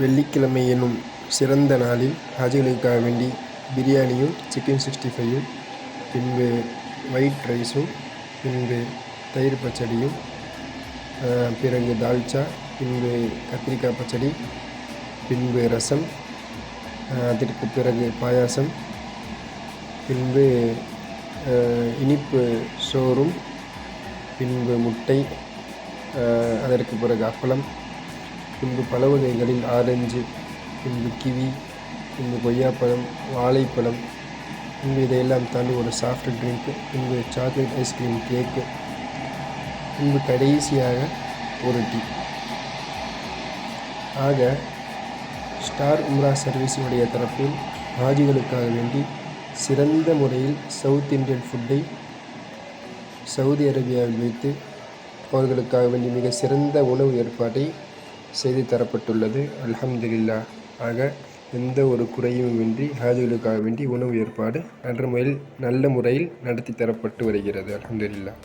வெள்ளிக்கிழமை என்னும் சிறந்த நாளில் ஹாஜிகளுக்காக வேண்டி பிரியாணியும் சிக்கன் 65யும், பின்பு ஒயிட் ரைஸும், பின்பு தயிர் பச்சடியும், பிறகு தால்ச்சா, பின்பு கத்திரிக்காய் பச்சடி, பின்பு ரசம், அதற்கு பிறகு பாயாசம், பின்பு இனிப்பு சோறும், பின்பு முட்டை, அதற்கு பிறகு அப்பளம், பின்பு பல வகைகளில் ஆரஞ்சு, பின்பு கிவி, பின்பு கொய்யாப்பழம், வாழைப்பழம், பின்பு இதையெல்லாம் தாண்டி ஒரு சாஃப்ட் ட்ரிங்க்கு, பின்பு சாக்லேட் ஐஸ்கிரீம் கேக்கு, பின்பு கடைசியாக ஒரு டீ. ஆக ஸ்டார் உம்ரா சர்வீஸினுடைய தரப்பில் ஹாஜிகளுக்காக வேண்டி சிறந்த முறையில் சவுத் இந்தியன் ஃபுட்டை சவுதி அரேபியாவில் வைத்து அவர்களுக்காக வேண்டி மிக சிறந்த உணவு ஏற்பாட்டை செய்து தரப்பட்டுள்ளது. அல்ஹம்துலில்லாஹ். ஆக எந்த ஒரு குறையுமின்றி ஹாஜிகளுக்காக வேண்டி உணவு ஏற்பாடு நல்ல முறையில் நடத்தி தரப்பட்டு வருகிறது. அல்ஹம்துலில்லாஹ்.